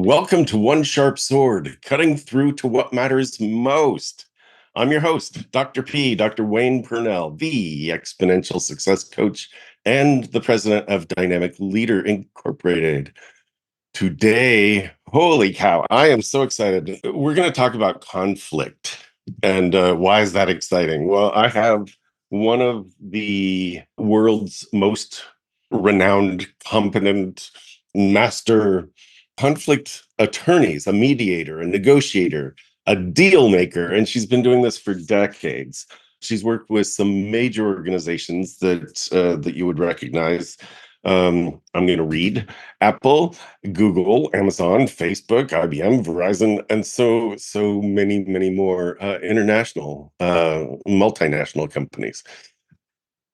Welcome to One Sharp Sword, cutting through to what matters most. I'm your host, Dr. P, Dr. Wayne Pernell, the exponential success coach and the president of Dynamic Leader Incorporated. Today, holy cow, I am so excited. We're going to talk about conflict. And why is that exciting? Well, I have one of the world's most renowned, competent, master conflict attorneys, a mediator, a negotiator, a deal maker, and she's been doing this for decades. She's worked with some major organizations that you would recognize. I'm going to read Apple, Google, Amazon, Facebook, IBM, Verizon, and so many more international, multinational companies.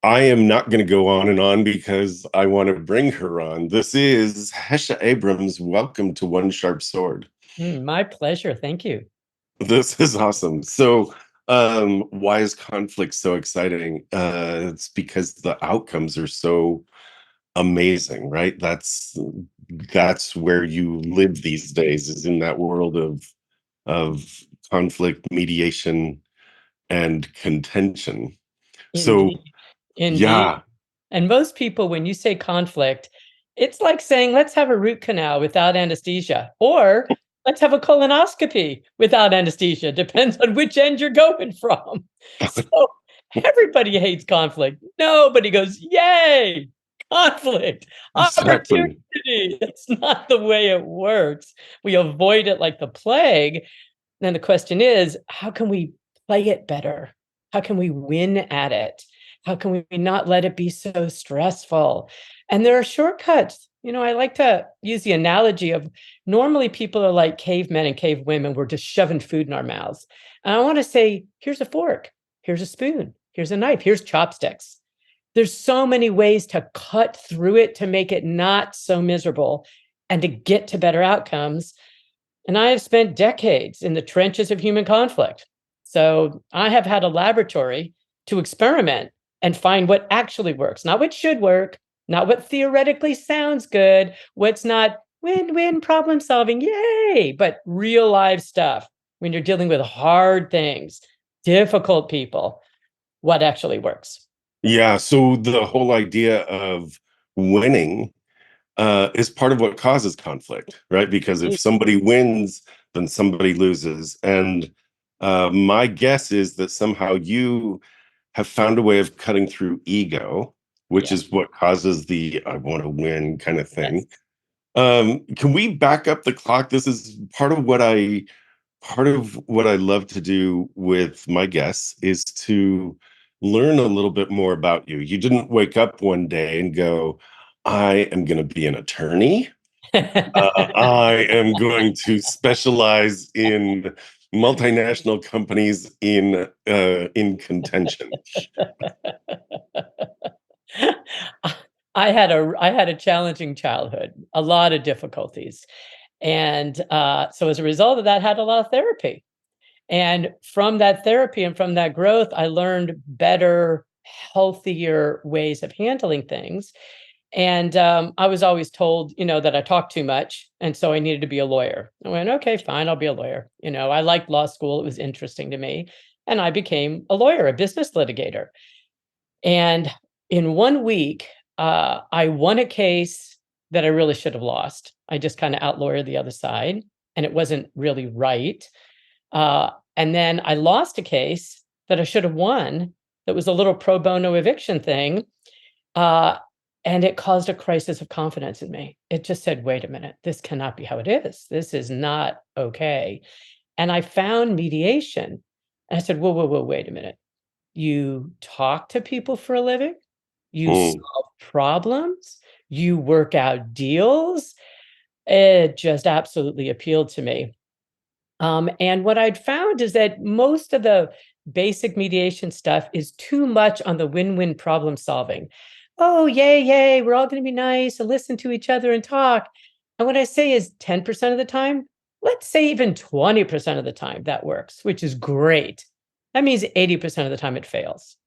I am not going to go on and on because I want to bring her on. This is Hesha Abrams. Welcome to One Sharp Sword. My pleasure. Thank you. This is awesome. So, why is conflict so exciting? It's because the outcomes are so amazing, right? That's where you live these days, is in that world of conflict, mediation, and contention. So, Indeed. Indeed. yeah. And most people, when you say conflict, it's like saying, let's have a root canal without anesthesia, or let's have a colonoscopy without anesthesia. Depends on which end you're going from. So everybody hates conflict. Nobody goes, yay, conflict, Exactly. opportunity. That's not the way it works. We avoid it like the plague. Then the question is, how can we play it better? How can we win at it? How can we not let it be so stressful? And there are shortcuts. I like to use the analogy of normally people are like cavemen and cavewomen. We're just shoving food in our mouths. And I want to say, here's a fork, here's a spoon, here's a knife, here's chopsticks. There's so many ways to cut through it to make it not so miserable and to get to better outcomes. And I have spent decades in the trenches of human conflict. So I have had a laboratory to experiment and find what actually works, not what should work, not what theoretically sounds good, what's not win-win problem solving, yay, but real live stuff when you're dealing with hard things, difficult people, what actually works. Yeah, so the whole idea of winning is part of what causes conflict, right? Because if somebody wins, then somebody loses. And my guess is that somehow you have found a way of cutting through ego, which is what causes the I want to win kind of thing. Yes. Can we back up the clock? This is part of what I love to do with my guests is to learn a little bit more about you. You didn't wake up one day and go, I am going to be an attorney. I am going to specialize in multinational companies in contention. I had a challenging childhood, a lot of difficulties. And so as a result of that, I had a lot of therapy. And from that therapy and from that growth, I learned better, healthier ways of handling things. And I was always told, that I talked too much. And so I needed to be a lawyer. I went, okay, fine, I'll be a lawyer. I liked law school. It was interesting to me. And I became a lawyer, a business litigator. And in 1 week, I won a case that I really should have lost. I just kind of outlawyered the other side, and it wasn't really right. And then I lost a case that I should have won that was a little pro bono eviction thing. And it caused a crisis of confidence in me. It just said, wait a minute, this cannot be how it is. This is not okay. And I found mediation. And I said, whoa, wait a minute. You talk to people for a living? You solve problems? You work out deals? It just absolutely appealed to me. And what I'd found is that most of the basic mediation stuff is too much on the win-win problem solving. Oh, yay, we're all going to be nice and listen to each other and talk. And what I say is 10% of the time, let's say even 20% of the time that works, which is great. That means 80% of the time it fails.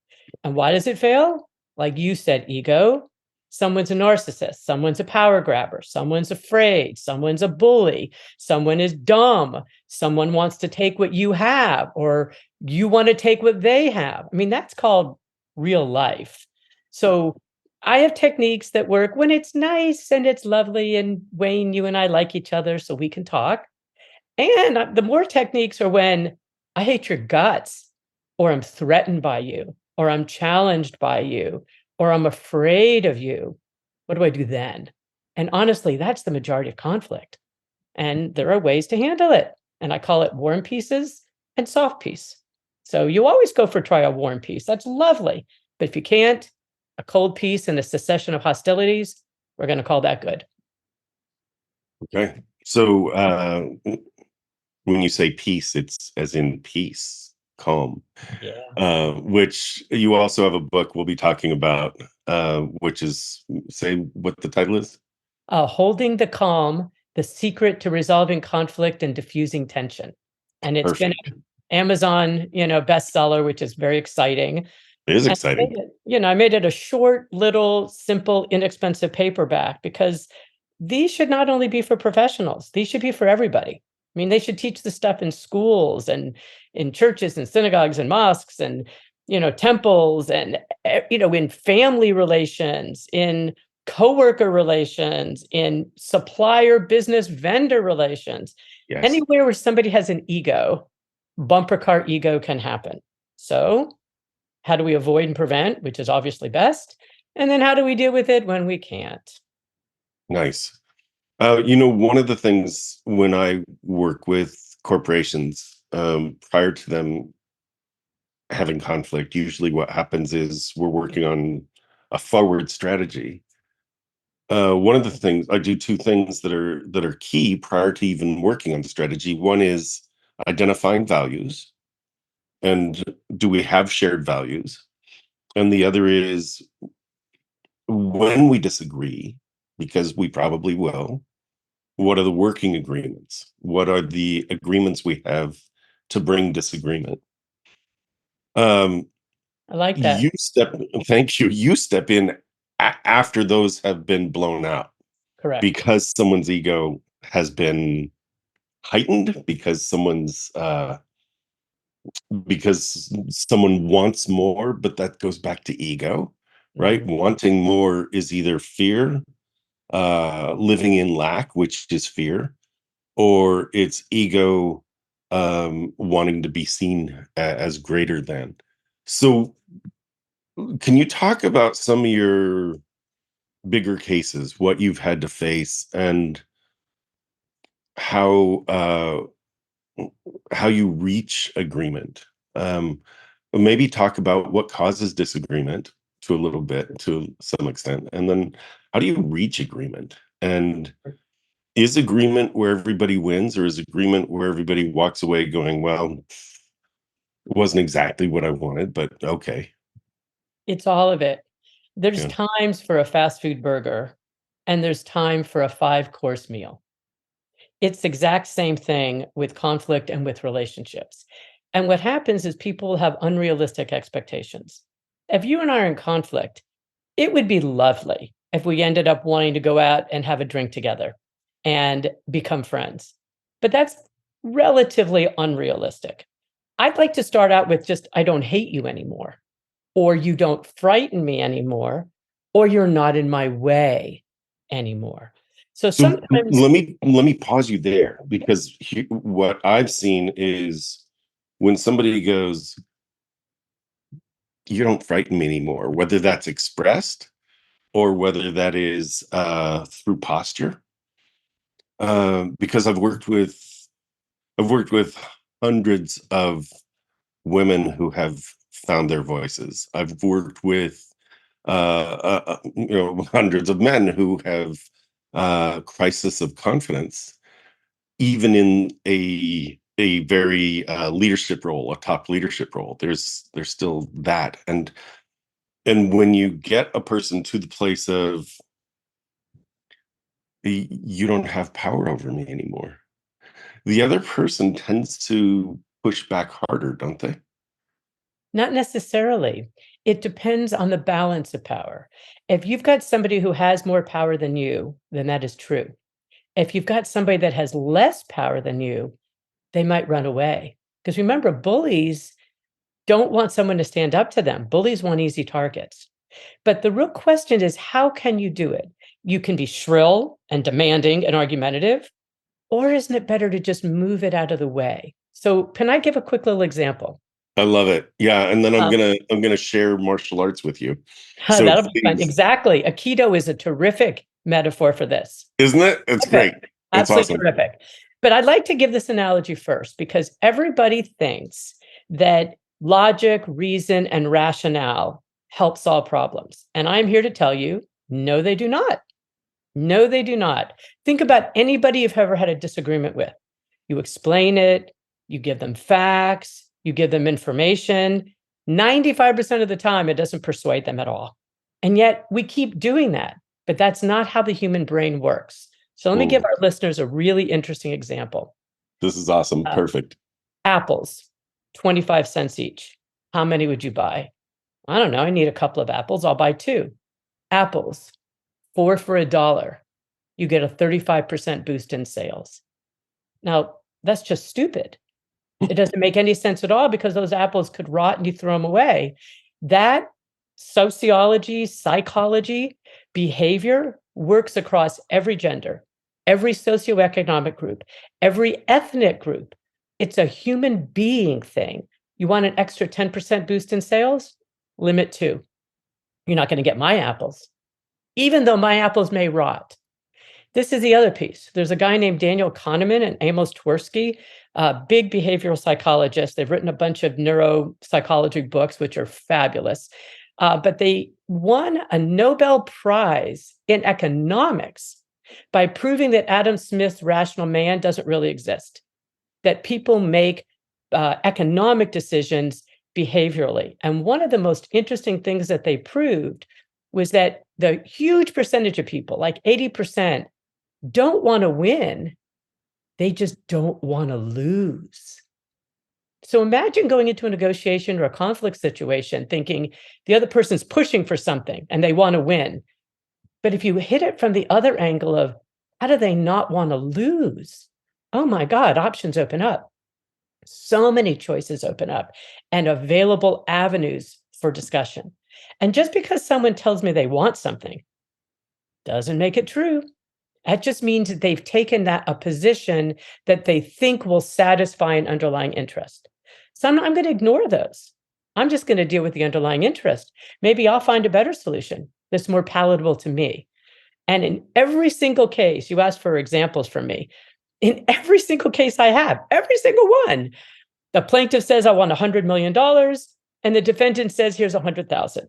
And why does it fail? Like you said, ego, Someone's a narcissist, someone's a power grabber, someone's afraid, someone's a bully, someone is dumb, someone wants to take what you have, or you want to take what they have. I mean, that's called real life. So I have techniques that work when it's nice and it's lovely, and Wayne, you and I like each other, so we can talk. And the more techniques are when I hate your guts, or I'm threatened by you, or I'm challenged by you, or I'm afraid of you. What do I do then? And honestly, that's the majority of conflict. And there are ways to handle it. And I call it warm pieces and soft peace. So you always go for try a warm peace. That's lovely. But if you can't, a cold peace and a cessation of hostilities, we're going to call that good. Okay. So when you say peace, it's as in peace, calm, Yeah. which you also have a book we'll be talking about, which is, say what the title is? Holding the calm, the secret to resolving conflict and diffusing tension. And it's been Perfect. an Amazon, bestseller, which is very exciting. It is And exciting. I made it a short, little, simple, inexpensive paperback because these should not only be for professionals, these should be for everybody. I mean, they should teach this stuff in schools and in churches and synagogues and mosques and, temples and, in family relations, in coworker relations, in supplier business vendor relations. Yes. Anywhere where somebody has an ego, bumper car ego can happen. So how do we avoid and prevent, which is obviously best? And then how do we deal with it when we can't? Nice. One of the things when I work with corporations, prior to them having conflict, usually what happens is we're working on a forward strategy. One of the things I do, two things that are key prior to even working on the strategy. One is identifying values, and do we have shared values? And the other is when we disagree, because we probably will, what are the working agreements? What are the agreements we have to bring disagreement? Um, I like that. you step, thank you. You step in after those have been blown out Correct. because someone's ego has been heightened, because someone wants more, but that goes back to ego, right? Mhm. Wanting more is either fear, living in lack, which is fear, or it's ego, wanting to be seen as greater than. So can you talk about some of your bigger cases, what you've had to face, and how how you reach agreement? Maybe talk about what causes disagreement to a little bit, to some extent, and then how do you reach agreement? And is agreement where everybody wins, or is agreement where everybody walks away going, well, it wasn't exactly what I wanted, but okay. It's all of it. There's Yeah. times for a fast food burger, and there's time for a five-course meal. It's the exact same thing with conflict and with relationships. And what happens is people have unrealistic expectations. If you and I are in conflict, it would be lovely if we ended up wanting to go out and have a drink together and become friends. But that's relatively unrealistic. I'd like to start out with just, I don't hate you anymore, or you don't frighten me anymore, or you're not in my way anymore. So So sometimes let me pause you there, because what I've seen is when somebody goes, "You don't frighten me anymore," whether that's expressed or whether that is through posture. Because I've worked with hundreds of women who have found their voices. I've worked with hundreds of men who have crisis of confidence, even in a very leadership role, a top leadership role. There's still that, and when you get a person to the place of you don't have power over me anymore, the other person tends to push back harder, don't they? not necessarily. It depends on the balance of power. If you've got somebody who has more power than you, then that is true. If you've got somebody that has less power than you, they might run away. Because remember, bullies don't want someone to stand up to them. Bullies want easy targets. But the real question is, how can you do it? You can be shrill and demanding and argumentative, or isn't it better to just move it out of the way? So can I give a quick little example? I love it. Yeah, and then I'm Um, gonna share martial arts with you. So That'll be fun. please, Exactly. Aikido is a terrific metaphor for this. isn't it? It's great. Terrific. It's Absolutely awesome. terrific. But I'd like to give this analogy first because everybody thinks that logic, reason, and rationale help solve problems. And I'm here to tell you, no, they do not. No, they do not. Think about anybody you've ever had a disagreement with. You explain it, you give them facts, you give them information. 95% of the time, it doesn't persuade them at all. And yet we keep doing that, but that's not how the human brain works. So let me give Ooh, our listeners a really interesting example. this is awesome. Uh, Perfect. Apples, 25 cents each. How many would you buy? I don't know. I need a couple of apples. I'll buy two. Apples, 4 for $1. You get a 35% boost in sales. Now, that's just stupid. It doesn't make any sense at all because those apples could rot and you throw them away. That sociology, psychology, behavior works across every gender, every socioeconomic group, every ethnic group. It's a human being thing. You want an extra 10% boost in sales? Limit 2. You're not going to get my apples, even though my apples may rot. This is the other piece. There's a guy named Daniel Kahneman and Amos Tversky, big behavioral psychologists. They've written a bunch of neuropsychology books, which are fabulous. But they won a Nobel Prize in economics by proving that Adam Smith's rational man doesn't really exist, that people make economic decisions behaviorally. And one of the most interesting things that they proved was that the huge percentage of people, like 80%, don't want to win. They just don't want to lose. So imagine going into a negotiation or a conflict situation thinking the other person's pushing for something and they want to win. But if you hit it from the other angle of how do they not want to lose? Oh my God, options open up. So many choices open up and available avenues for discussion. And just because someone tells me they want something doesn't make it true. That just means that they've taken a position that they think will satisfy an underlying interest. So I'm going to ignore those. I'm just going to deal with the underlying interest. Maybe I'll find a better solution that's more palatable to me. And in every single case, you asked for examples from me. In every single case I have, every single one, the plaintiff says, I want $100 million, and the defendant says, here's 100,000.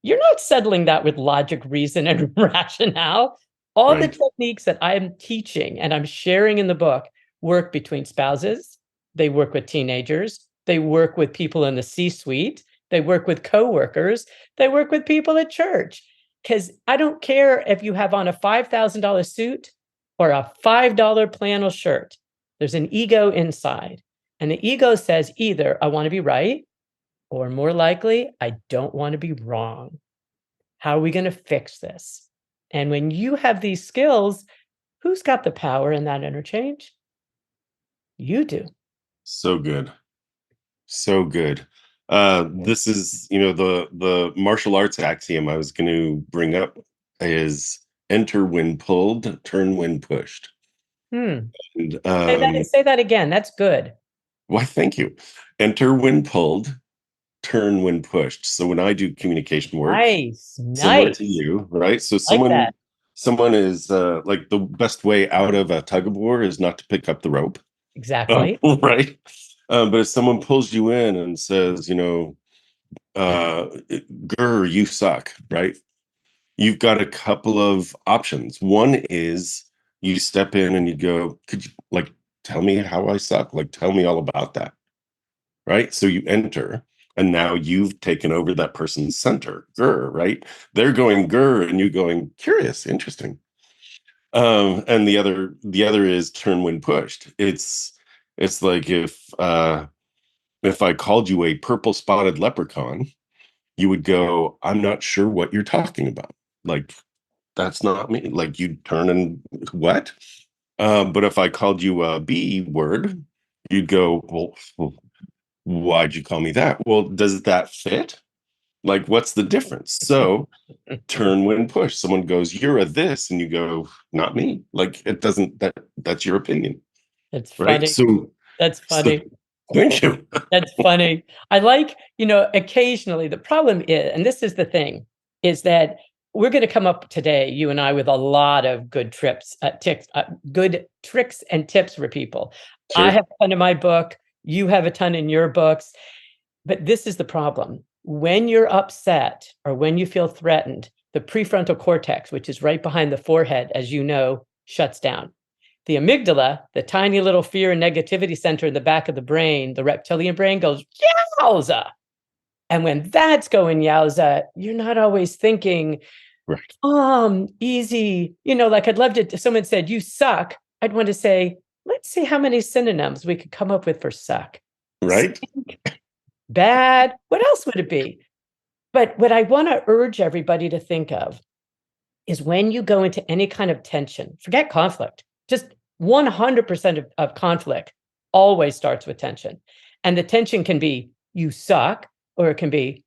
You're not settling that with logic, reason, and rationale. All the techniques that I'm teaching and I'm sharing in the book work between spouses. They work with teenagers. They work with people in the C-suite. They work with coworkers. They work with people at church. Because I don't care if you have on a $5,000 suit or a $5 flannel shirt. There's an ego inside. And the ego says either I want to be right, or more likely, I don't want to be wrong. How are we going to fix this? And when you have these skills, who's got the power in that interchange? You do. So good. So good. This is, the martial arts axiom I was going to bring up is enter when pulled, turn when pushed. Hmm. And Say that again. That's good. why, thank you. Enter when pulled, turn when pushed. So when I do communication work, Nice. similar Nice. to you, right? So Like that. someone is like the best way out of a tug of war is not to pick up the rope. Exactly. Right. But if someone pulls you in and says, grr, you suck, right? You've got a couple of options. One is you step in and you go, could you like tell me how I suck? Like tell me all about that. Right. So you enter and now you've taken over that person's center, grr, right? They're going grr and you going curious, interesting. And the other is turn when pushed. It's like if I called you a purple spotted leprechaun you would go, I'm not sure what you're talking about. Like, that's not me. Like, you'd turn and what? But if I called you a B word, you'd go, well, why'd you call me that? Well, does that fit? Like, what's the difference? So turn when push. Someone goes, you're a this, and you go, not me. Like, it doesn't, that's your opinion. It's Right. funny. That's So funny. thank you. That's funny. I like, occasionally the problem is, and this is the thing, is that we're going to come up today, you and I, with a lot of good good tricks and tips for people. I Sure. have a ton in my book. You have a ton in your books. But this is the problem. When you're upset or when you feel threatened, the prefrontal cortex, which is right behind the forehead, as you know, shuts down. The amygdala, the tiny little fear and negativity center in the back of the brain, the reptilian brain goes, yowza. And when that's going yowza, you're not always thinking, Right. easy. Like I'd love to, if someone said, you suck, I'd want to say, let's see how many synonyms we could come up with for suck. Right. Bad. What else would it be? But what I want to urge everybody to think of is when you go into any kind of tension, forget conflict, just 100% of conflict always starts with tension. And the tension can be, you suck, or it can be,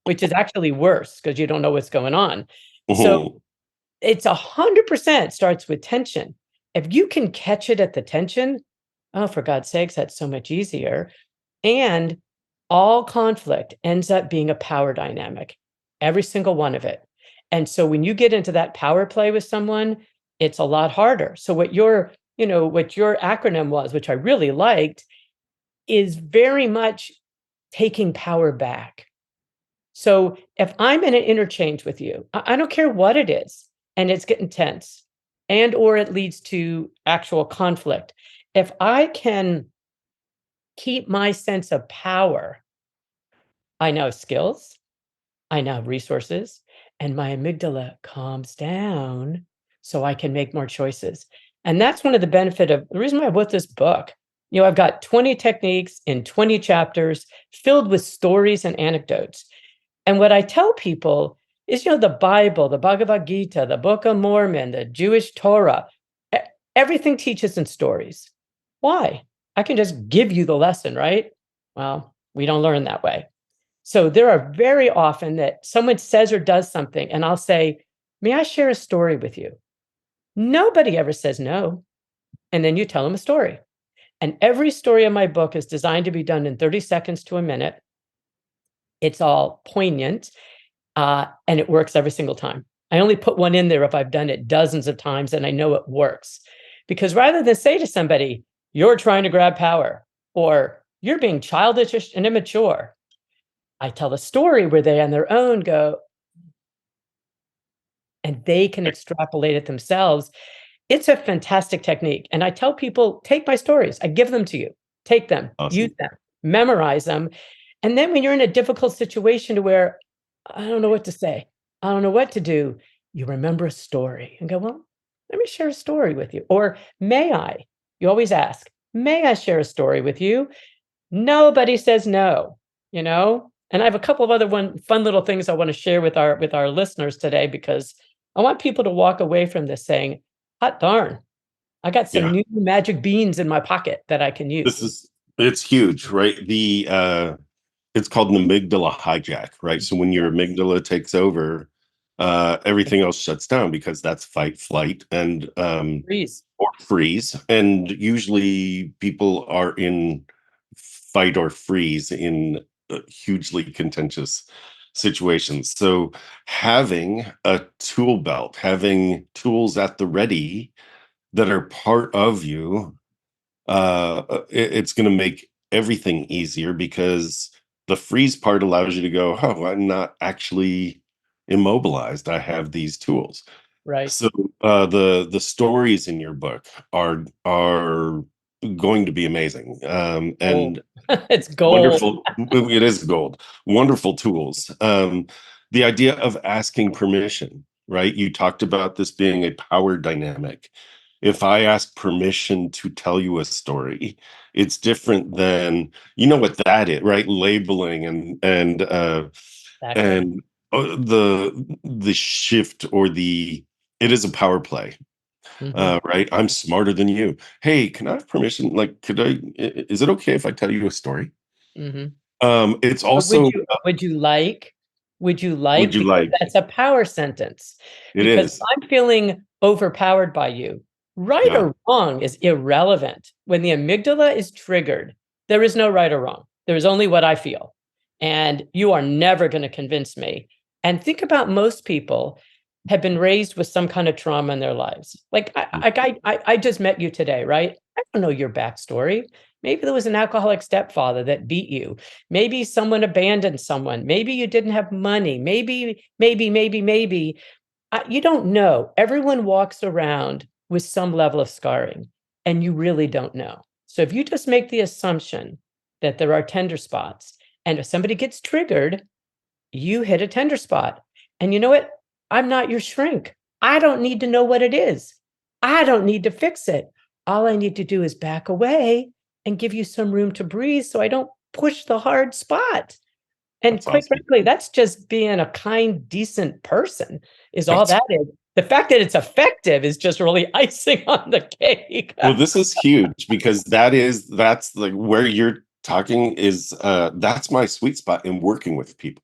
which is actually worse because you don't know what's going on. So Mhm. it's 100% starts with tension. If you can catch it at the tension, oh, for God's sakes, that's so much easier. And all conflict ends up being a power dynamic, every single one of it. And so when you get into that power play with someone, it's a lot harder. So what your acronym was, which I really liked, is very much taking power back. So if I'm in an interchange with you, I don't care what it is, and it's getting tense, and or it leads to actual conflict. If I can keep my sense of power, I now have skills, I now have resources, and my amygdala calms down so I can make more choices. And that's one of the reason why I wrote this book. I've got 20 techniques in 20 chapters filled with stories and anecdotes. And what I tell people is, the Bible, the Bhagavad Gita, the Book of Mormon, the Jewish Torah, e- everything teaches in stories. Why? I can just give you the lesson, right? Well, we don't learn that way. So there are very often that someone says or does something, and I'll say, may I share a story with you? Nobody ever says no. And then you tell them a story. And every story in my book is designed to be done in 30 seconds to a minute. It's all poignant, and it works every single time. I only put one in there if I've done it dozens of times and I know it works. Because rather than say to somebody, you're trying to grab power, or you're being childish and immature, I tell a story where they on their own go, and they can extrapolate it themselves. It's a fantastic technique. And I tell people, take my stories. I give them to you. Take them, use Awesome. them, memorize them. And then when you're in a difficult situation to where I don't know what to say, I don't know what to do, you remember a story and go, well, let me share a story with you. Or may I? You always ask, may I share a story with you? Nobody says no, And I have a couple of other fun little things I want to share with our listeners today, because I want people to walk away from this saying, hot darn, I got some Yeah. new magic beans in my pocket that I can use. It's huge, right? It's called an amygdala hijack, right? So when your amygdala takes over, everything else shuts down because that's fight, flight, and Freeze. or freeze. And usually people are in fight or freeze in hugely contentious situations. So having a tool belt, having tools at the ready that are part of you, it's going to make everything easier, because the freeze part allows you to go, oh, I'm not actually immobilized. I have these tools. Right. So the stories in your book are going to be amazing, Gold. and It's gold. wonderful. It is gold. Wonderful tools. The idea of asking permission, right? You talked about this being a power dynamic. if I ask permission to tell you a story, it's different than, you know what that is, right? Labeling Exactly. and the shift or it is a power play. Hmm. Right? I'm smarter than you. Hey, can I have permission? Like, is it okay if I tell you a story? Hmm. It's But also, would you would like, you because like? that's a power sentence. It Because if is. I'm feeling overpowered by you, right Yeah, or wrong is irrelevant. When the amygdala is triggered, there is no right or wrong. There is only what I feel. And you are never going to convince me. And think about, most people have been raised with some kind of trauma in their lives. Like I just met you today, right? I don't know your backstory. Maybe there was an alcoholic stepfather that beat you. Maybe someone abandoned someone. Maybe you didn't have money. Maybe. You don't know. Everyone walks around with some level of scarring, and you really don't know. So if you just make the assumption that there are tender spots, and if somebody gets triggered, you hit a tender spot. And you know what? I'm not your shrink. I don't need to know what it is. I don't need to fix it. All I need to do is back away and give you some room to breathe so I don't push the hard spot. And that's quite awesome. frankly, that's just being a kind, decent person, is all That's that is. The fact that it's effective is just really icing on the cake. Well, this is huge because that's like where you're talking is that's my sweet spot in working with people.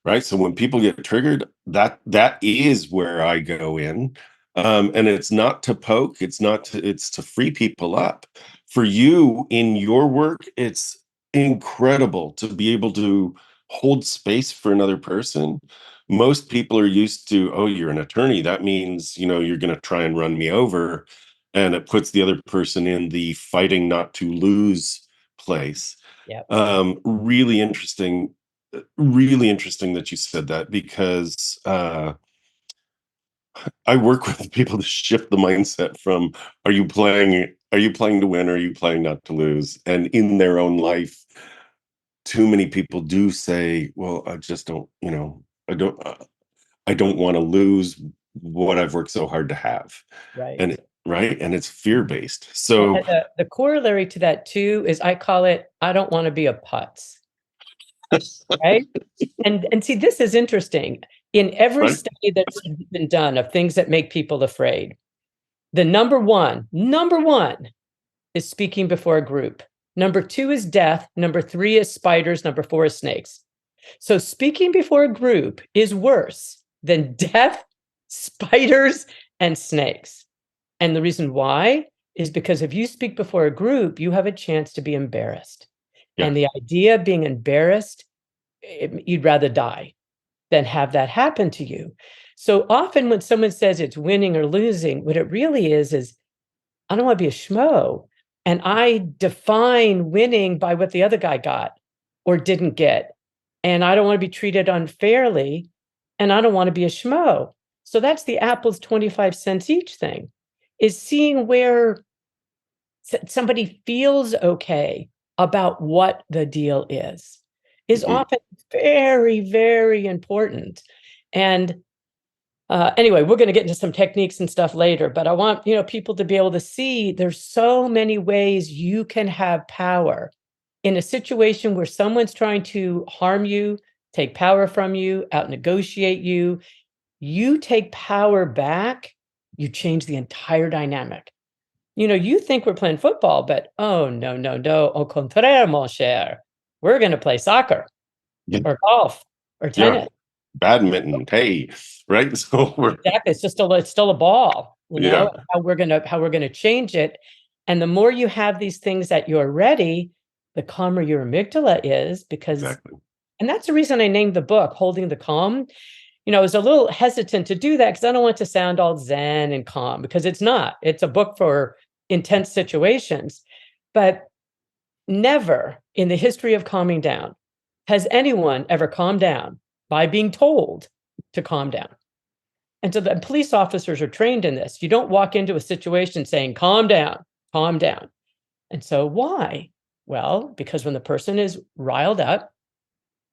Right? So when people get triggered, that is where I go in. And it's not to poke, it's to free people up. For you in your work, it's incredible to be able to hold space for another person. Most people are used to, oh, you're an attorney. That means, you're going to try and run me over. And it puts the other person in the fighting not to lose place. Yep. Really interesting that you said that because I work with people to shift the mindset from are you playing to win or are you playing not to lose? And in their own life, too many people do say, well, I just don't, I don't want to lose what I've worked so hard to have. Right. And right. And it's fear-based. And So the corollary to that too is, I call it, I don't want to be a putz. Right. And see, this is interesting. In every right. study that's been done of things that make people afraid, the number one is speaking before a group. Number two is death. Number three is spiders. Number four is snakes. So speaking before a group is worse than death, spiders, and snakes. And the reason why is because if you speak before a group, you have a chance to be embarrassed. Yeah. And the idea of being embarrassed, you'd rather die than have that happen to you. So often when someone says it's winning or losing, what it really is I don't want to be a schmo. And I define winning by what the other guy got or didn't get. And I don't want to be treated unfairly. And I don't want to be a schmo. So that's the Apple's 25 cents each thing, is seeing where somebody feels okay about what the deal is Mhm. often very, very important. And anyway, we're going to get into some techniques and stuff later, but I want, people to be able to see there's so many ways you can have power in a situation where someone's trying to harm you, take power from you, out negotiate you. You take power back, you change the entire dynamic. You think we're playing football, but oh, no, no, no. Au contraire, mon cher. We're going to play soccer Yeah. or golf or Yeah. tennis. Badminton. Hey, right. So Exactly. It's still a ball, yeah, how we're gonna change it. And the more you have these things that you're ready, the calmer your amygdala is, because, exactly. and that's the reason I named the book Holding the Calm. I was a little hesitant to do that because I don't want it to sound all zen and calm, because it's not. It's a book for intense situations. But never in the history of calming down has anyone ever calmed down by being told to calm down. And so the police officers are trained in this. You don't walk into a situation saying, calm down, calm down. And so why? Well, because when the person is riled up,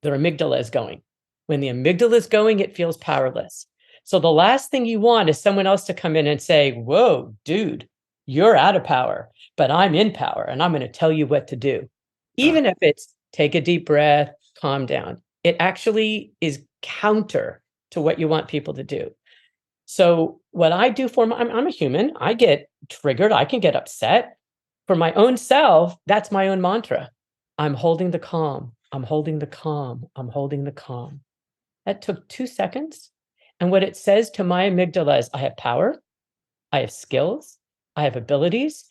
their amygdala is going. When the amygdala is going, it feels powerless. So the last thing you want is someone else to come in and say, whoa, dude, you're out of power, but I'm in power and I'm going to tell you what to do. Even if it's take a deep breath, calm down. It actually is counter to what you want people to do. So what I do for I'm a human. I get triggered. I can get upset. For my own self, that's my own mantra. I'm holding the calm. I'm holding the calm. I'm holding the calm. That took 2 seconds. And what it says to my amygdala is I have power. I have skills. I have abilities.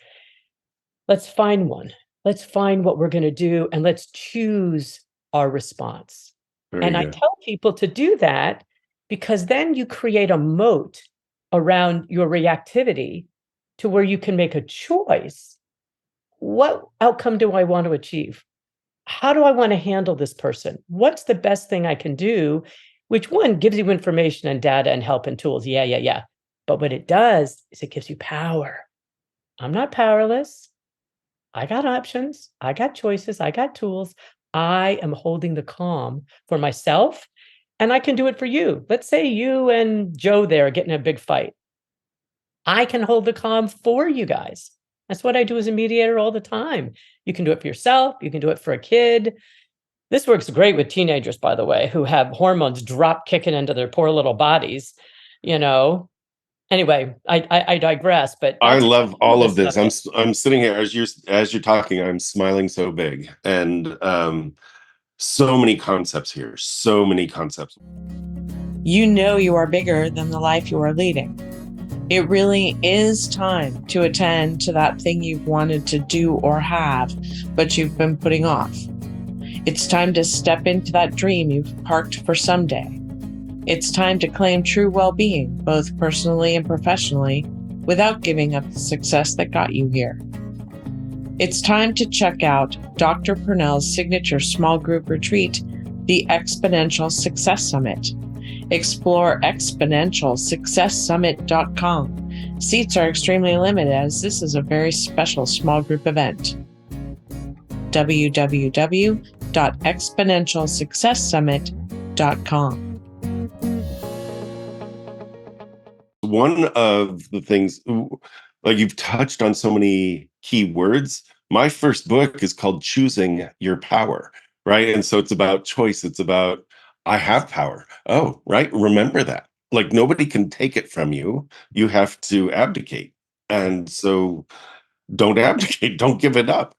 Let's find one. Let's find what we're going to do and let's choose our response. And I tell people to do that because then you create a moat around your reactivity to where you can make a choice. What outcome do I want to achieve? How do I want to handle this person? What's the best thing I can do? Which one gives you information and data and help and tools? Yeah. But what it does is it gives you power. I'm not powerless. I got options. I got choices. I got tools. I am holding the calm for myself, and I can do it for you. Let's say you and Joe there are getting a big fight. I can hold the calm for you guys. That's what I do as a mediator all the time. You can do it for yourself. You can do it for a kid. This works great with teenagers, by the way, who have hormones drop kicking into their poor little bodies, you know. Anyway, I digress, but I that's love all of this. stuff. I'm sitting here as you're talking, I'm smiling so big. And so many concepts here, so many concepts. You know you are bigger than the life you are leading. It really is time to attend to that thing you've wanted to do or have, but you've been putting off. It's time to step into that dream you've parked for someday. It's time to claim true well-being, both personally and professionally, without giving up the success that got you here. It's time to check out Dr. Pernell's signature small group retreat, the Exponential Success Summit. Explore exponentialsuccesssummit.com. Seats are extremely limited as this is a very special small group event. www.exponentialsuccesssummit.com. One of the things, like you've touched on so many key words. My first book is called Choosing Your Power, right? And so it's about choice. It's about, I have power. Oh, right. Remember that. Like nobody can take it from you. You have to abdicate. And so don't abdicate. Don't give it up.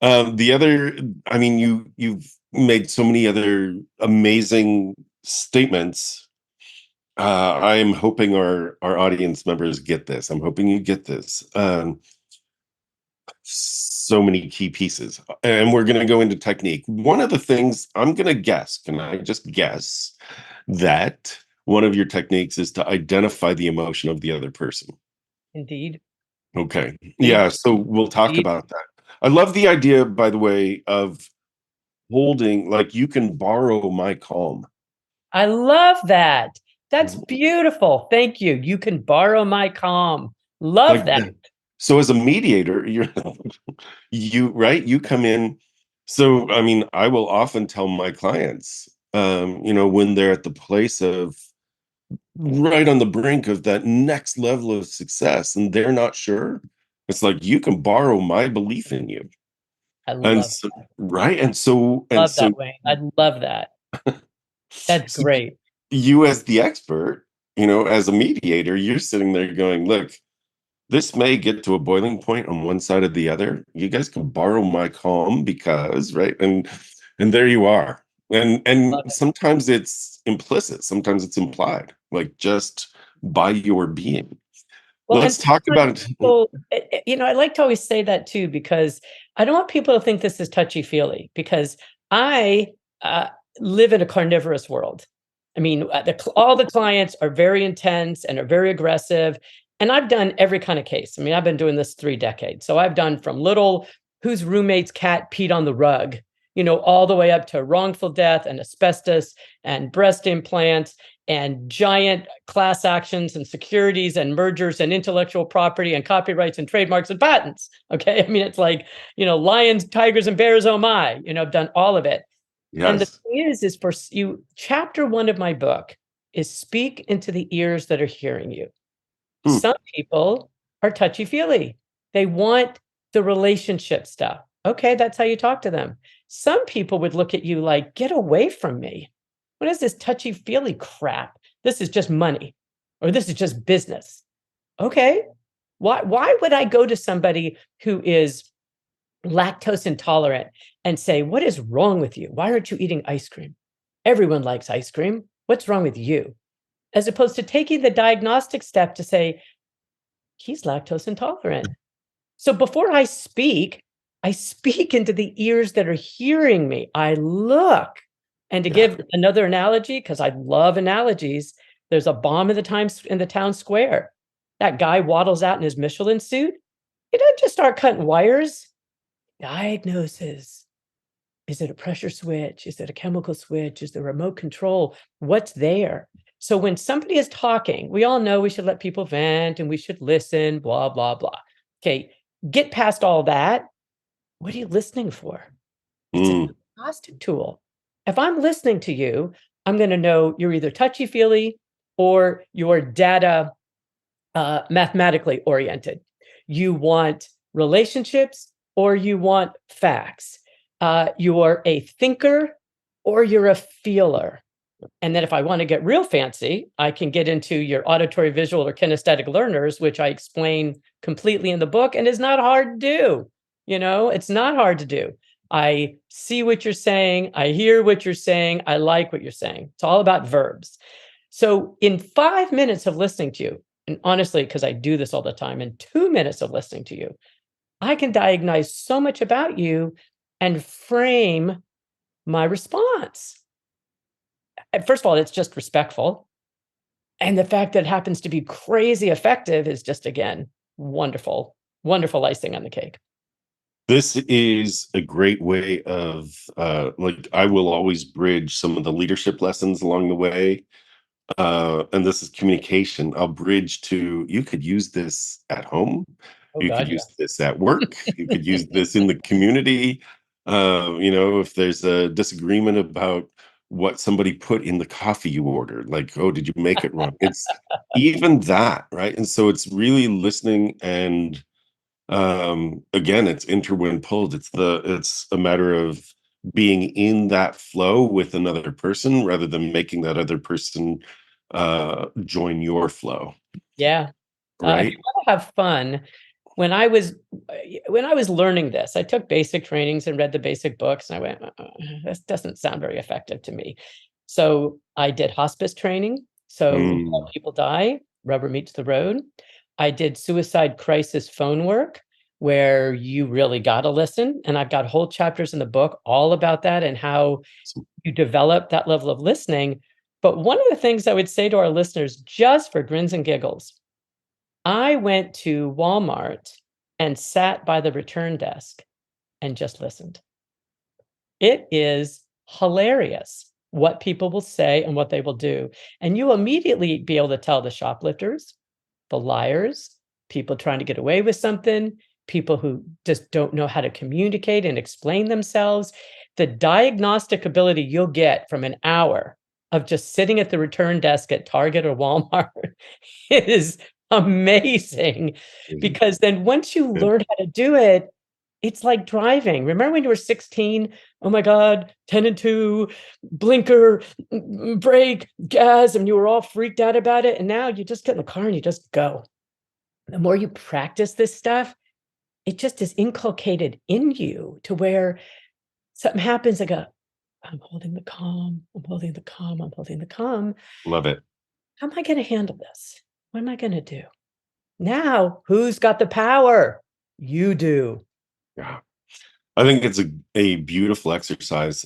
The other, I mean, you've made so many other amazing statements. I am hoping our audience members get this. I'm hoping you get this. So many key pieces. And we're going to go into technique. One of the things I'm going to guess, can I just guess, that one of your techniques is to identify the emotion of the other person. Indeed. Okay. Yeah. So we'll talk about that. I love the idea, by the way, of holding, like you can borrow my calm. I love that. That's beautiful. Thank you. You can borrow my calm. Love that. So as a mediator, you come in. So, I mean, I will often tell my clients, when they're at the place of right on the brink of that next level of success and they're not sure, it's like, you can borrow my belief in you. I love that. Right. And so, That, Wayne. I love that. That's great. You as the expert, as a mediator, you're sitting there going, look, this may get to a boiling point on one side or the other. You guys can borrow my calm because, right? And there you are. And sometimes it's implicit, sometimes it's implied, like just by your being. Well, let's talk about it. People, I like to always say that too, because I don't want people to think this is touchy-feely, because I live in a carnivorous world. I mean, all the clients are very intense and are very aggressive. And I've done every kind of case. I mean, I've been doing this 3 decades. So I've done from little, whose roommate's cat peed on the rug, all the way up to wrongful death and asbestos and breast implants and giant class actions and securities and mergers and intellectual property and copyrights and trademarks and patents. Okay. I mean, it's like, lions, tigers, and bears, oh my, I've done all of it. Yes. And the thing is for you, chapter 1 of my book is speak into the ears that are hearing you. Hmm. Some people are touchy-feely. They want the relationship stuff. Okay, that's how you talk to them. Some people would look at you like, get away from me. What is this touchy-feely crap? This is just money, or this is just business. Okay, why would I go to somebody who is lactose intolerant and say, what is wrong with you? Why aren't you eating ice cream? Everyone likes ice cream. What's wrong with you? As opposed to taking the diagnostic step to say, he's lactose intolerant. So before I speak into the ears that are hearing me. I look. And to give another analogy, because I love analogies, there's a bomb in the town square. That guy waddles out in his Michelin suit. He doesn't just start cutting wires. Diagnoses. Is it a pressure switch? Is it a chemical switch? Is there a remote control? What's there? So when somebody is talking, we all know we should let people vent and we should listen, blah, blah, blah. Okay, get past all that. What are you listening for? It's a diagnostic tool. If I'm listening to you, I'm going to know you're either touchy-feely or you're data mathematically oriented. You want relationships or you want facts. You're a thinker or you're a feeler. And then if I want to get real fancy, I can get into your auditory, visual, or kinesthetic learners, which I explain completely in the book and is not hard to do. It's not hard to do. I see what you're saying. I hear what you're saying. I like what you're saying. It's all about verbs. So in 5 minutes of listening to you, and honestly, because I do this all the time, in 2 minutes of listening to you, I can diagnose so much about you and frame my response. First of all, it's just respectful. And the fact that it happens to be crazy effective is just, again, wonderful, wonderful icing on the cake. This is a great way of, I will always bridge some of the leadership lessons along the way. And this is communication. I'll bridge to, you could use this at home. Oh, You God, could use this at work. You could use this in the community. If there's a disagreement about what somebody put in the coffee you ordered, like, oh, did you make it wrong? It's even that, right? And so it's really listening, and again, it's interwind pulled. It's a matter of being in that flow with another person rather than making that other person join your flow. Yeah. If Right. you want to have fun, when I was learning this, I took basic trainings and read the basic books, and I went, this doesn't sound very effective to me. So I did hospice training. So when people die, rubber meets the road. I did suicide crisis phone work, where you really got to listen. And I've got whole chapters in the book all about that and how you develop that level of listening. But one of the things I would say to our listeners, just for grins and giggles, I went to Walmart and sat by the return desk and just listened. It is hilarious what people will say and what they will do. And you immediately be able to tell the shoplifters, the liars, people trying to get away with something, people who just don't know how to communicate and explain themselves. The diagnostic ability you'll get from an hour of just sitting at the return desk at Target or Walmart is amazing, because then once you learn how to do it, it's like driving. Remember when you were 16? Oh my God, 10 and 2, blinker, brake, gas, and you were all freaked out about it. And now you just get in the car and you just go. The more you practice this stuff, it just is inculcated in you to where something happens, I go, I'm holding the calm, I'm holding the calm, I'm holding the calm. Love it. How am I going to handle this? What am I going to do? Now, who's got the power? You do. Yeah. I think it's a beautiful exercise.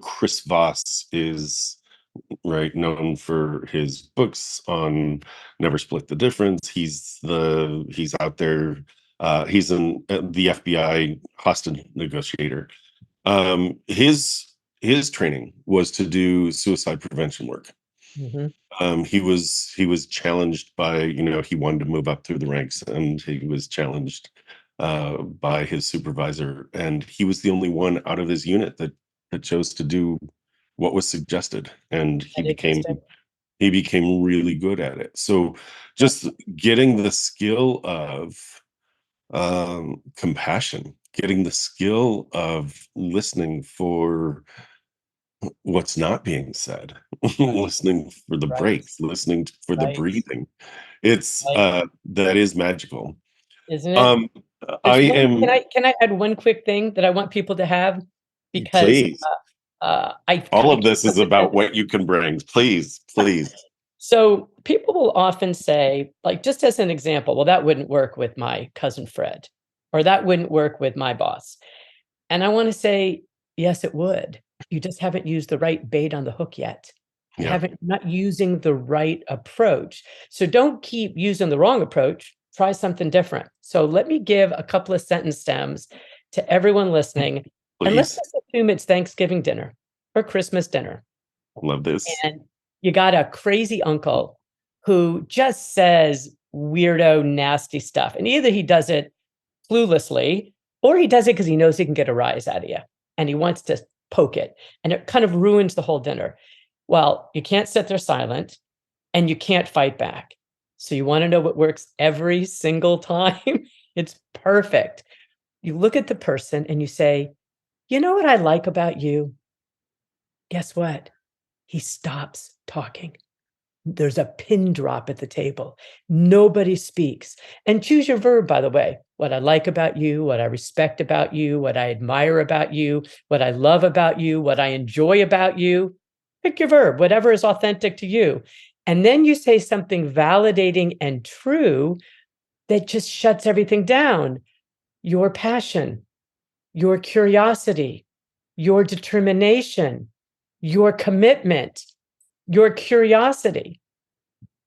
Chris Voss is known for his books on Never Split the Difference. He's out there. He's the FBI hostage negotiator. His training was to do suicide prevention work. He was challenged by, he wanted to move up through the ranks, and he was challenged by his supervisor, and he was the only one out of his unit that chose to do what was suggested, and he became he became really good at it. So just getting the skill of compassion, getting the skill of listening for what's not being said, listening for the Right, breaks, listening for the right, breathing. It's right. that is magical. Isn't it? Um, I There's one. Can am I can I add one quick thing that I want people to have because please. All I of came this up is with about this. what you can bring. Please, please. So people will often say, like, just as an example, well, that wouldn't work with my cousin Fred, or that wouldn't work with my boss. And I want to say, yes, it would. You just haven't used the right bait on the hook yet. You Yeah. haven't not using the right approach. So don't keep using the wrong approach. Try something different. So let me give a couple of sentence stems to everyone listening. And let's Please. just assume it's Thanksgiving dinner or Christmas dinner. Love this. And you got a crazy uncle who just says weirdo, nasty stuff. And either he does it cluelessly, or he does it because he knows he can get a rise out of you and he wants to poke it. And it kind of ruins the whole dinner. Well, you can't sit there silent and you can't fight back. So you want to know what works every single time? It's perfect. You look at the person and you say, you know what I like about you? Guess what? He stops talking. There's a pin drop at the table. Nobody speaks. And choose your verb, by the way. What I like about you, what I respect about you, what I admire about you, what I love about you, what I enjoy about you. Pick your verb, whatever is authentic to you. And then you say something validating and true that just shuts everything down. Your passion, your curiosity, your determination, your commitment, your curiosity.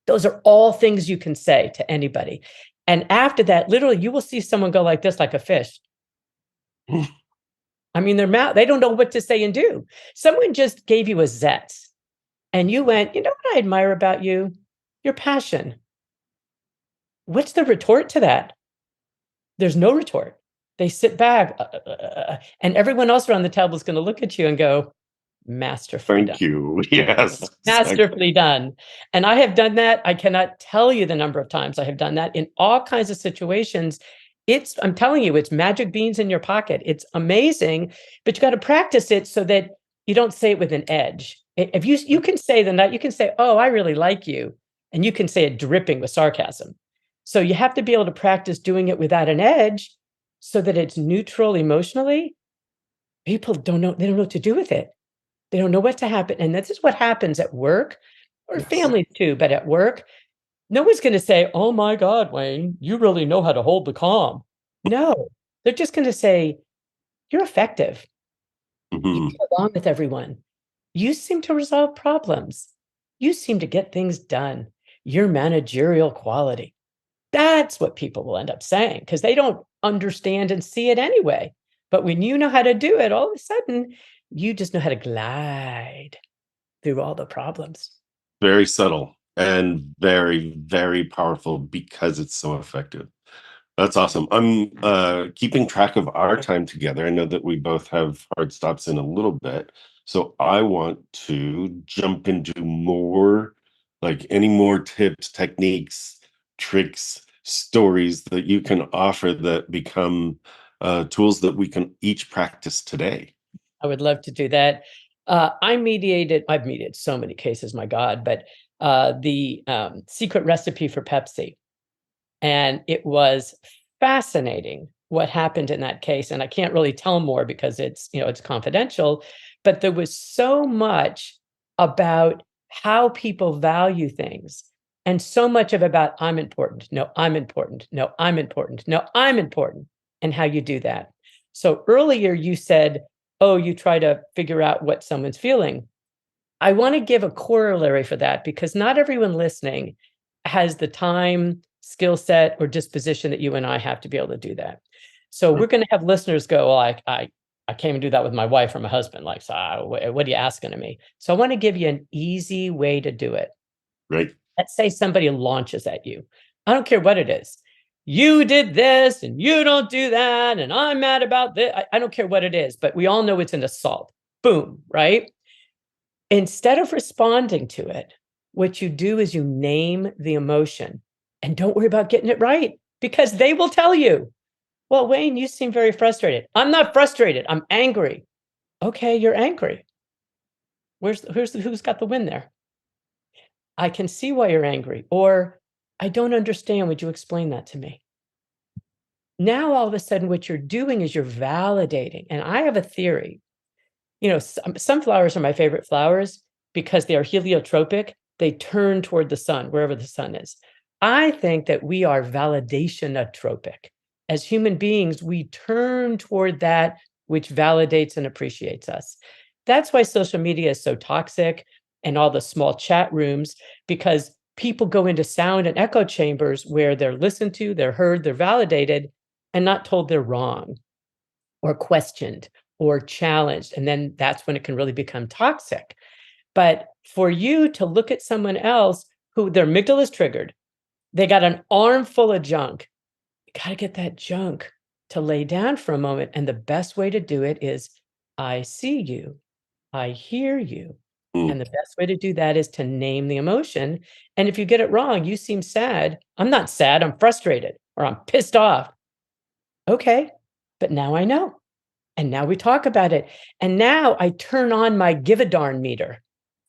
Those are all things you can say to anybody. And after that, literally, you will see someone go like this, like a fish. I mean, their mouth, they don't know what to say and do. Someone just gave you a zet and you went, you know what I admire about you? Your passion. What's the retort to that? There's no retort. They sit back and everyone else around the table is going to look at you and go, masterfully done. Thank you. Yes. Masterfully done. And I have done that. I cannot tell you the number of times I have done that in all kinds of situations. I'm telling you, it's magic beans in your pocket. It's amazing, but you got to practice it so that you don't say it with an edge. If you can say you can say, oh, I really like you. And you can say it dripping with sarcasm. So you have to be able to practice doing it without an edge so that it's neutral emotionally. People don't know, they don't know what to do with it. They don't know what to happen. And this is what happens at work or Yes. families too, but at work, no one's going to say, oh my God, Wayne, you really know how to hold the calm. No, they're just going to say, you're effective. You Mhm. get along with everyone. You seem to resolve problems. You seem to get things done. Your managerial quality. That's what people will end up saying because they don't understand and see it anyway. But when you know how to do it, all of a sudden, you just know how to glide through all the problems. Very subtle and very, very powerful because it's so effective. That's awesome. I'm keeping track of our time together. I know that we both have hard stops in a little bit. So I want to jump into more, like any more tips, techniques, tricks, stories that you can offer that become tools that we can each practice today. I would love to do that. I've mediated so many cases, my God, but the secret recipe for Pepsi. And it was fascinating what happened in that case. And I can't really tell more because it's confidential, but there was so much about how people value things and so much about I'm important. No, I'm important. No, I'm important. No, I'm important. And how you do that. So earlier you said, oh, you try to figure out what someone's feeling. I want to give a corollary for that because not everyone listening has the time, skill set, or disposition that you and I have to be able to do that. So we're going to have listeners go, well, I can't even do that with my wife or my husband. Like, so what are you asking of me? So I want to give you an easy way to do it. Right? Let's say somebody launches at you. I don't care what it is. You did this and you don't do that. And I'm mad about this. I don't care what it is, but we all know it's an assault. Boom, right? Instead of responding to it, what you do is you name the emotion and don't worry about getting it right, because they will tell you, well, Wayne, you seem very frustrated. I'm not frustrated. I'm angry. Okay, you're angry. Who's got the win there? I can see why you're angry, or I don't understand. Would you explain that to me? Now, all of a sudden, what you're doing is you're validating. And I have a theory. Some flowers are my favorite flowers because they are heliotropic. They turn toward the sun, wherever the sun is. I think that we are validation-tropic. As human beings, we turn toward that which validates and appreciates us. That's why social media is so toxic, and all the small chat rooms, because people go into sound and echo chambers where they're listened to, they're heard, they're validated, and not told they're wrong or questioned or challenged. And then that's when it can really become toxic. But for you to look at someone else who their amygdala is triggered, they got an armful of junk. You got to get that junk to lay down for a moment. And the best way to do it is, I see you, I hear you. And the best way to do that is to name the emotion. And if you get it wrong, you seem sad. I'm not sad, I'm frustrated, or I'm pissed off. Okay, but now I know. And now we talk about it. And now I turn on my give a darn meter.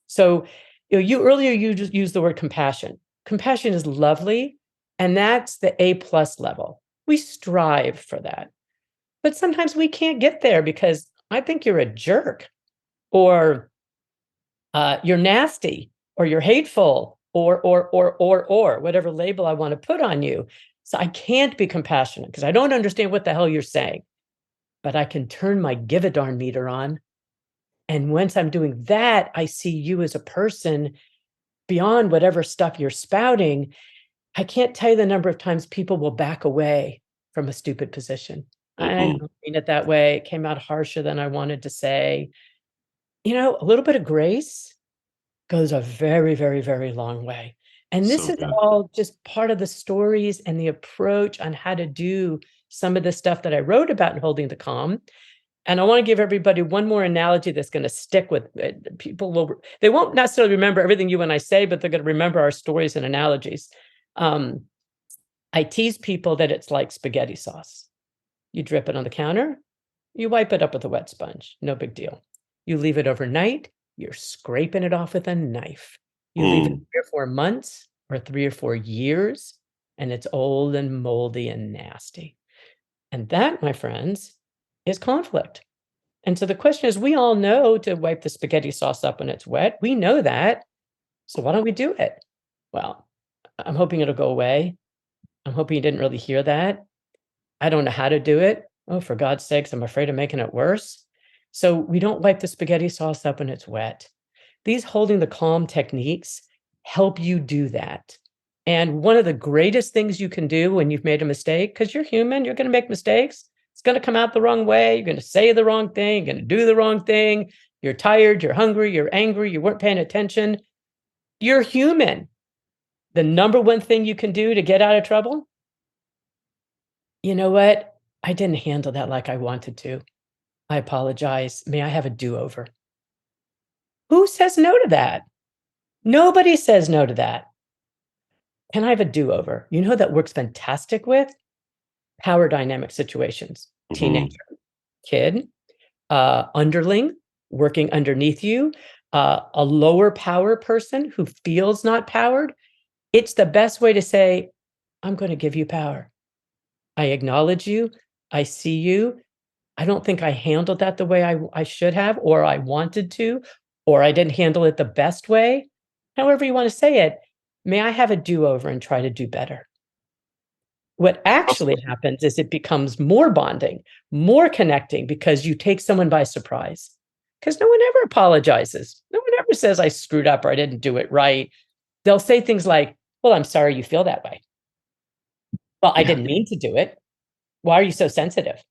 So you earlier, you just used the word compassion. Compassion is lovely. And that's the A+ level. We strive for that. But sometimes we can't get there because I think you're a jerk, or you're nasty, or you're hateful, or whatever label I want to put on you. So I can't be compassionate because I don't understand what the hell you're saying. But I can turn my give a darn meter on. And once I'm doing that, I see you as a person beyond whatever stuff you're spouting. I can't tell you the number of times people will back away from a stupid position. I don't mean it that way. It came out harsher than I wanted to say. A little bit of grace goes a very, very, very long way. And this So is good. all just part of the stories and the approach on how to do some of the stuff that I wrote about in Holding the Calm. And I want to give everybody one more analogy that's going to stick with people. They won't necessarily remember everything you and I say, but they're going to remember our stories and analogies. I tease people that it's like spaghetti sauce. You drip it on the counter, you wipe it up with a wet sponge, no big deal. You leave it overnight, you're scraping it off with a knife. You leave it 3 or 4 months or 3 or 4 years, and it's old and moldy and nasty. And that, my friends, is conflict. And so the question is, we all know to wipe the spaghetti sauce up when it's wet. We know that. So why don't we do it? Well, I'm hoping it'll go away. I'm hoping you didn't really hear that. I don't know how to do it. Oh, for God's sakes, I'm afraid of making it worse. So we don't wipe the spaghetti sauce up when it's wet. These holding the calm techniques help you do that. And one of the greatest things you can do when you've made a mistake, because you're human, you're going to make mistakes. It's going to come out the wrong way. You're going to say the wrong thing, you're going to do the wrong thing. You're tired, you're hungry, you're angry, you weren't paying attention. You're human. The number one thing you can do to get out of trouble, you know what? I didn't handle that like I wanted to. I apologize. May I have a do-over? Who says no to that? Nobody says no to that. Can I have a do-over? You know who that works fantastic with? Power dynamic situations. Teenager, kid, underling, working underneath you, a lower power person who feels not powered. It's the best way to say, I'm going to give you power. I acknowledge you. I see you. I don't think I handled that the way I should have, or I wanted to, or I didn't handle it the best way. However you want to say it, may I have a do-over and try to do better? What actually happens is it becomes more bonding, more connecting, because you take someone by surprise. Because no one ever apologizes. No one ever says I screwed up or I didn't do it right. They'll say things like, well, I'm sorry you feel that way. Well, I didn't mean to do it. Why are you so sensitive?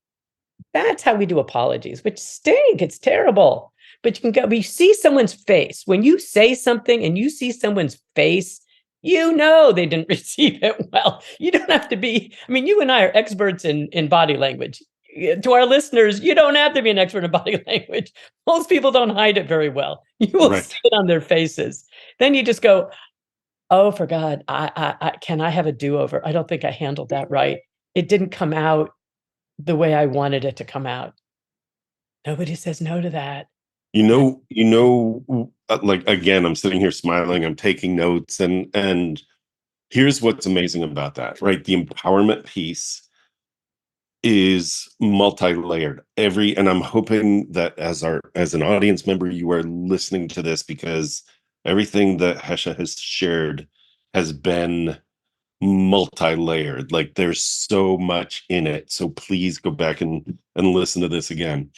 That's how we do apologies, which stink. It's terrible. But you can go, we see someone's face. When you say something and you see someone's face, you know they didn't receive it well. You don't have to be, I mean, you and I are experts in body language. to our listeners, you don't have to be an expert in body language. Most people don't hide it very well. You will Right. see it on their faces. Then you just go, oh, for God, can I have a do-over? I don't think I handled that right. It didn't come out the way I wanted it to come out. Nobody says no to that. Like, again, I'm sitting here smiling, I'm taking notes, and here's what's amazing about that, right? The empowerment piece is multi-layered. And I'm hoping that as an audience member, you are listening to this, because everything that Hesha has shared has been multi-layered. Like, there's so much in it. So please go back and listen to this again.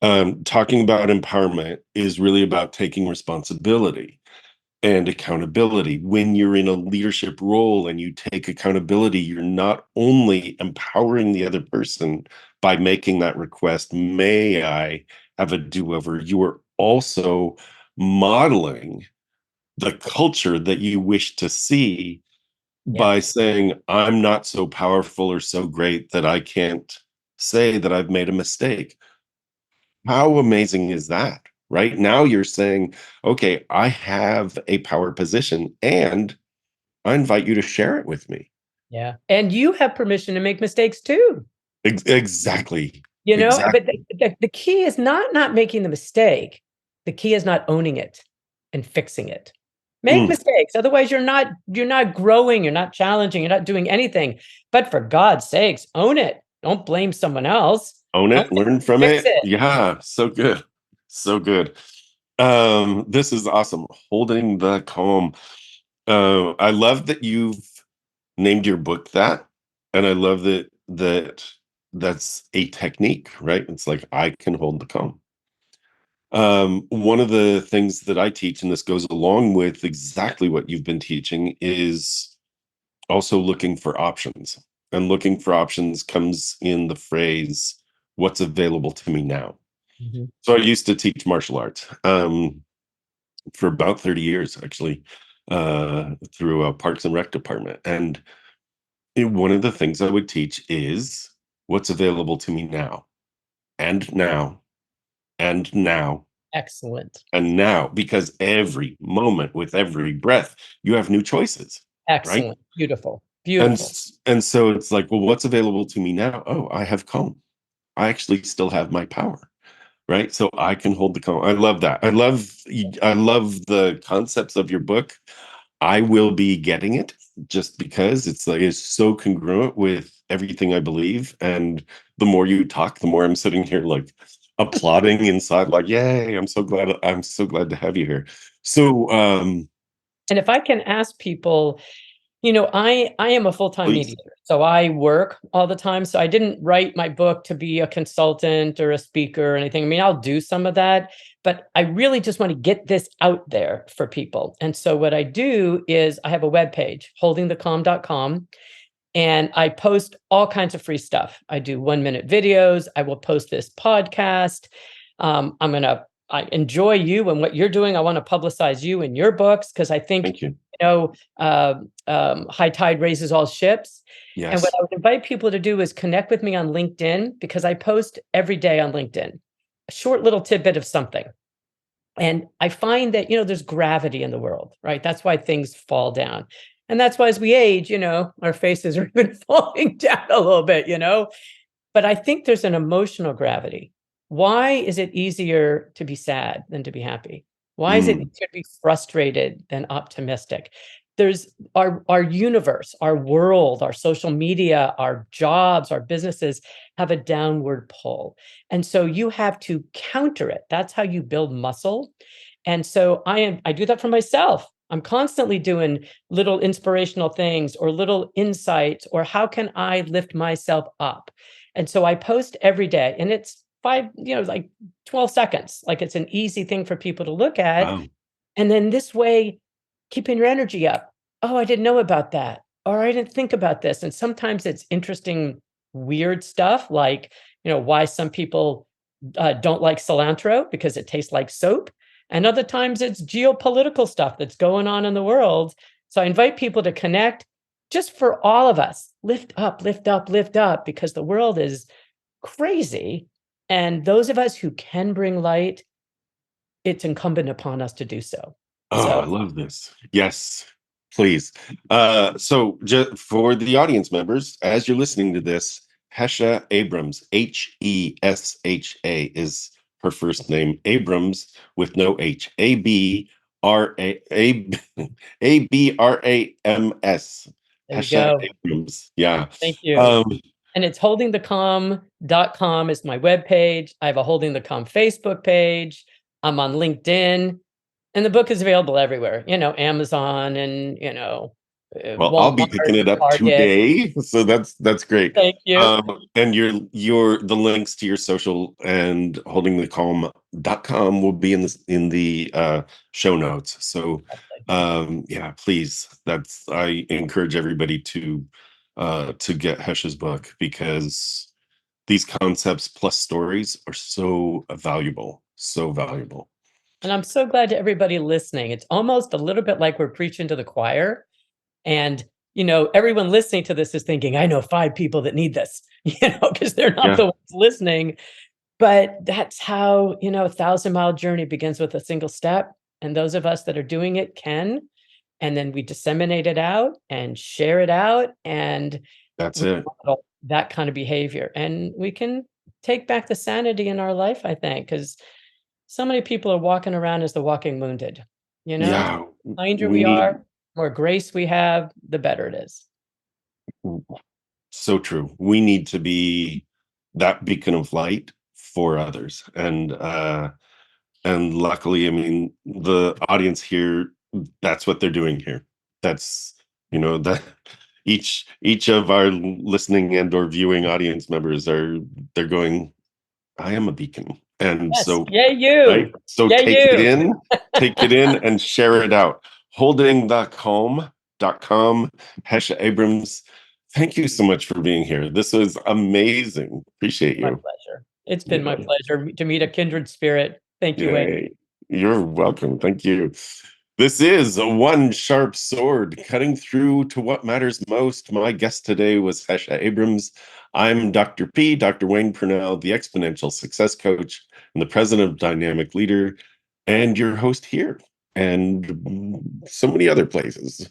Talking about empowerment is really about taking responsibility and accountability. When you're in a leadership role and you take accountability, you're not only empowering the other person by making that request, may I have a do-over, you are also modeling the culture that you wish to see by saying, I'm not so powerful or so great that I can't say that I've made a mistake. How amazing is that? Right now you're saying, okay, I have a power position and I invite you to share it with me. Yeah. And you have permission to make mistakes too. Exactly. But Exactly. the key is not making the mistake. The key is not owning it and fixing it. Make mistakes. Otherwise, you're not growing, you're not challenging, you're not doing anything. But for God's sakes, own it. Don't blame someone else. Own it, learn from fix it. Yeah, so good. So good. This is awesome. Holding the calm. I love that you've named your book that, and I love that's a technique, right? It's like, I can hold the calm. One of the things that I teach, and this goes along with exactly what you've been teaching, is also looking for options. And looking for options comes in the phrase, what's available to me now. Mm-hmm. So I used to teach martial arts for about 30 years, actually, through a Parks and Rec department. And one of the things I would teach is what's available to me now, and now, and now, Excellent. and now, because every moment, with every breath, you have new choices. Excellent. Right? Beautiful. Beautiful. And so it's like, well, what's available to me now? Oh, I have calm. I actually still have my power. Right? So I can hold the calm. I love that. I love the concepts of your book. I will be getting it, just because it's so congruent with everything I believe. And the more you talk, the more I'm sitting here like applauding inside, like, yay, I'm so glad to have you here. So and if I can ask people, I am a full-time please. mediator, so I work all the time. So I didn't write my book to be a consultant or a speaker or anything. I mean, I'll do some of that, but I really just want to get this out there for people. And so what I do is I have a webpage, holdingthecalm.com, and I post all kinds of free stuff. I do 1-minute videos. I will post this podcast. I enjoy you and what you're doing. I want to publicize you and your books, because I think, Thank you. high tide raises all ships. Yes. And what I would invite people to do is connect with me on LinkedIn, because I post every day on LinkedIn, a short little tidbit of something. And I find that, there's gravity in the world, right? That's why things fall down. And that's why as we age, our faces are even falling down a little bit, But I think there's an emotional gravity. Why is it easier to be sad than to be happy? Why is it easier to be frustrated than optimistic? There's our universe, our world, our social media, our jobs, our businesses have a downward pull. And so you have to counter it. That's how you build muscle. And so I do that for myself. I'm constantly doing little inspirational things or little insights, or how can I lift myself up? And so I post every day, and it's 12 seconds. Like, it's an easy thing for people to look at. Wow. And then this way, keeping your energy up. Oh, I didn't know about that. Or I didn't think about this. And sometimes it's interesting, weird stuff, like, why some people don't like cilantro because it tastes like soap. And other times it's geopolitical stuff that's going on in the world. So I invite people to connect, just for all of us. Lift up, lift up, lift up, because the world is crazy. And those of us who can bring light, it's incumbent upon us to do so. Oh, I love this. Yes, please. So for the audience members, as you're listening to this, Hesha Abrams, Hesha, is her first name. Abrams with no H. Abrams. There you Hesha go. Abrams. Yeah. Thank you. And it's holdingthecalm.com is my webpage. I have a Holding the Calm Facebook page. I'm on LinkedIn. And the book is available everywhere, Amazon and, Well, I'll be Walmart, picking it up Target. today, so that's great. Thank you. And the links to your social and holdingthecalm.com will be in the show notes. So yeah, please. I encourage everybody to get Hesha's book, because these concepts plus stories are so valuable, so valuable. And I'm so glad to everybody listening. It's almost a little bit like we're preaching to the choir. And, everyone listening to this is thinking, I know 5 people that need this, because they're not the ones listening. But that's how, a 1,000-mile journey begins with a single step. And those of us that are doing it can. And then we disseminate it out and share it out. And that's it. That kind of behavior. And we can take back the sanity in our life, I think, because so many people are walking around as the walking wounded. Yeah, the kinder we are, more grace we have, the better it is. So true. We need to be that beacon of light for others. And luckily, I mean, the audience here, that's what they're doing here. That's, that each of our listening and or viewing audience members they're going, I am a beacon. And Yes. so, yeah, you. right? So yeah, take you. it in and share it out. Holdingthecalm.com. Hesha Abrams, thank you so much for being here. This was amazing. Appreciate you. My pleasure. It's been my pleasure to meet a kindred spirit. Thank you, Wayne. You're welcome. Thank you. This is One Sharp Sword, cutting through to what matters most. My guest today was Hesha Abrams. I'm Dr. P, Dr. Wayne Pernell, the exponential success coach and the president of Dynamic Leader, and your host here and so many other places.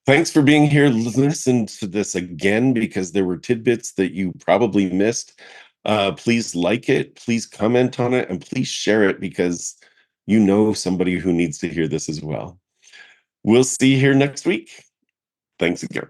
Thanks for being here. Listen to this again, because there were tidbits that you probably missed. Please like it, please comment on it, and please share it, because you know somebody who needs to hear this as well. We'll see you here next week. Thanks again.